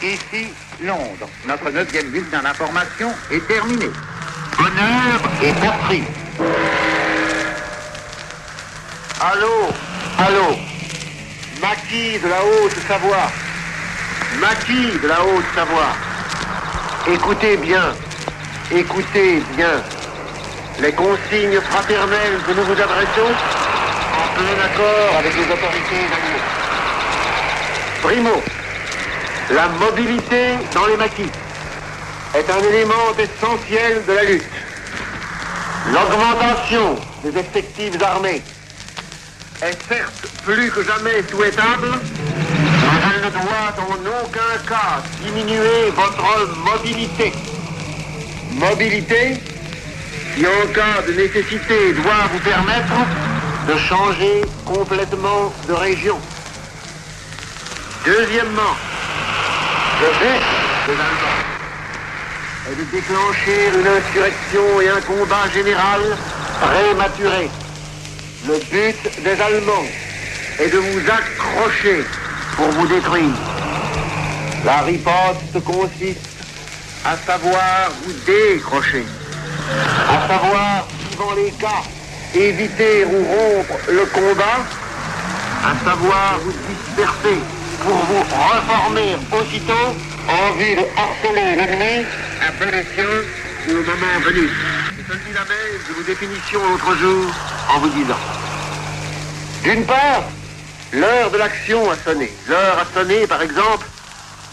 Ici, Londres. Notre 9e bulletin d'information est terminé. Honneur et patrie. Allô, allô. Maquis de la Haute-Savoie. Maquis de la Haute-Savoie. Écoutez bien. Écoutez bien. Les consignes fraternelles que nous vous adressons en plein accord avec les autorités alliées. Primo, la mobilité dans les maquis est un élément essentiel de la lutte. L'augmentation des effectifs armés est certes plus que jamais souhaitable, mais elle ne doit en aucun cas diminuer votre mobilité. Mobilité qui, en cas de nécessité, doit vous permettre de changer complètement de région. Deuxièmement, le but des Allemands est de déclencher une insurrection et un combat général prématuré. Le but des Allemands est de vous accrocher pour vous détruire. La riposte consiste à savoir vous décrocher, à savoir, suivant les cas, éviter ou rompre le combat, à savoir vous disperser pour vous reformer aussitôt en vue de harceler l'ennemi à bon escient au moment venu. C'est celui-là même que nous définissions l'autre jour en vous disant. D'une part, l'heure de l'action a sonné. L'heure a sonné, par exemple,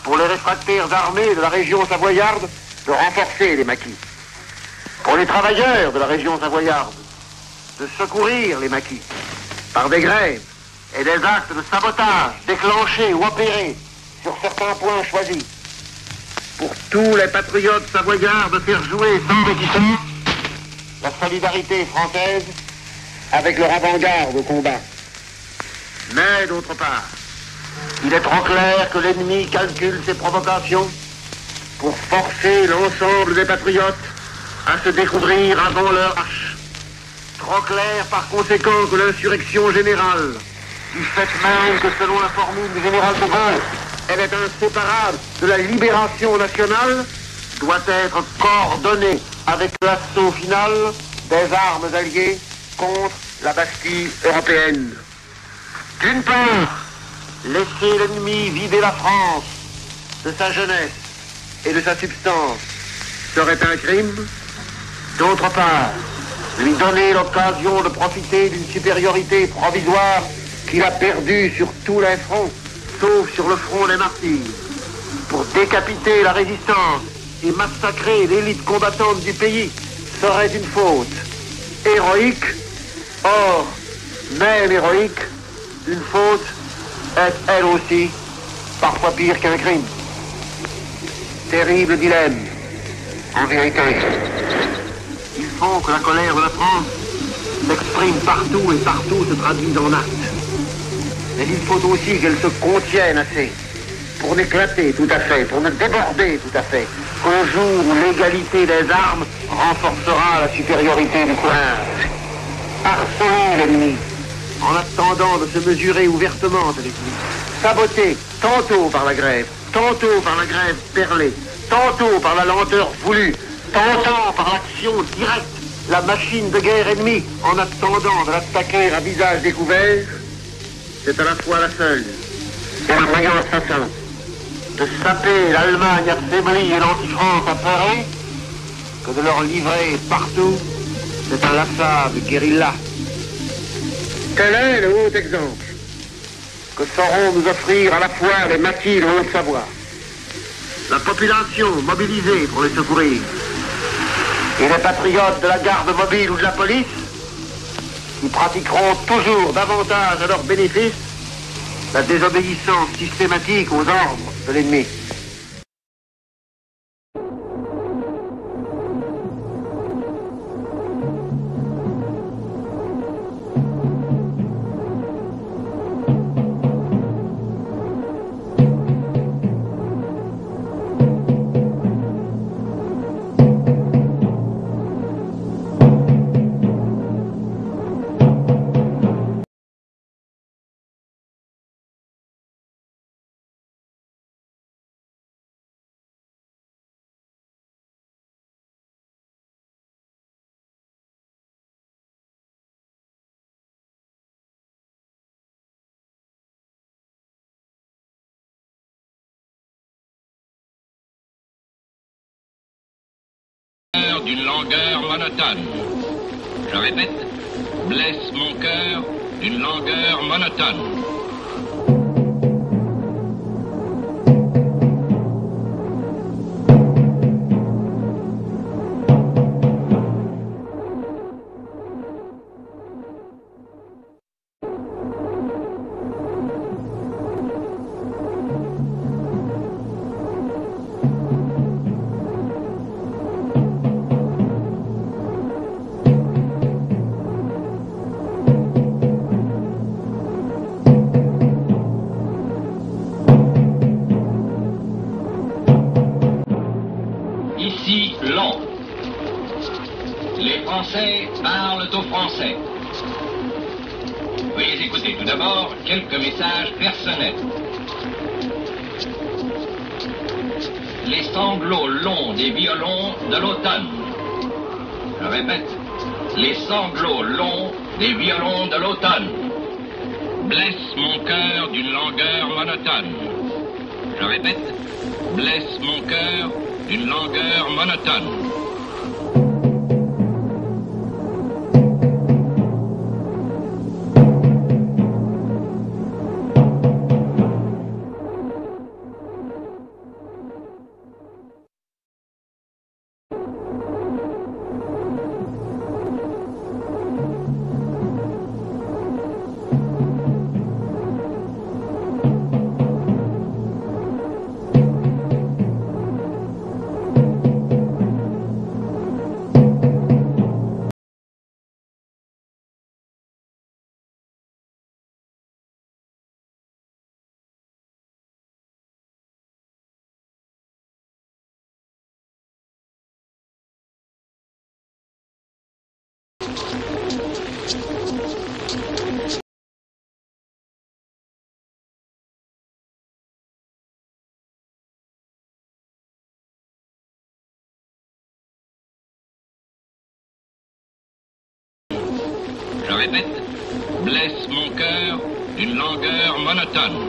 pour les réfractaires armés de la région savoyarde de renforcer les maquis. Pour les travailleurs de la région savoyarde de secourir les maquis par des grèves et des actes de sabotage déclenchés ou opérés sur certains points choisis. Pour tous les patriotes savoyards de faire jouer sans réticence la solidarité française avec leur avant-garde au combat. Mais d'autre part, il est trop clair que l'ennemi calcule ses provocations pour forcer l'ensemble des patriotes à se découvrir avant leur hache. Trop clair par conséquent que l'insurrection générale, du fait même que selon la formule du général de Gaulle, elle est inséparable de la libération nationale, doit être coordonnée avec l'assaut final des armes alliées contre la Bastille européenne. D'une part, laisser l'ennemi vider la France de sa jeunesse et de sa substance serait un crime. D'autre part, lui donner l'occasion de profiter d'une supériorité provisoire qu'il a perdue sur tous les fronts, sauf sur le front des martyrs, pour décapiter la résistance et massacrer l'élite combattante du pays, serait une faute héroïque. Or, même héroïque, une faute est elle aussi parfois pire qu'un crime. Terrible dilemme, en vérité. Il faut que la colère de la France s'exprime partout et partout se traduise en actes. Mais il faut aussi qu'elle se contienne assez pour n'éclater tout à fait, pour ne déborder tout à fait, qu'au jour où l'égalité des armes renforcera la supériorité du courage. Harceler l'ennemi en attendant de se mesurer ouvertement avec lui. Saboter tantôt par la grève perlée, tantôt par la lenteur voulue, tantôt par l'action directe, la machine de guerre ennemie, en attendant de l'attaquer à visage découvert, c'est à la fois la seule et la meilleure façon de saper l'Allemagne affaiblie et l'anti-France apeurée que de leur livrer partout cet inlassable guérilla. Tel est le haut exemple que sauront nous offrir à la fois les maquis de Haute-Savoie, la population mobilisée pour les secourir, et les patriotes de la garde mobile ou de la police, qui pratiqueront toujours davantage à leur bénéfice la désobéissance systématique aux ordres de l'ennemi. cœur d'une langueur monotone. Je répète, blesse mon cœur d'une langueur monotone. Ici, long. Les Français parlent aux Français. Veuillez écouter tout d'abord quelques messages personnels. Les sanglots longs des violons de l'automne. Je répète, les sanglots longs des violons de l'automne. Blesse mon cœur d'une langueur monotone. Je répète, blesse mon cœur d'une langueur monotone. Je répète, blesse mon cœur d'une langueur monotone.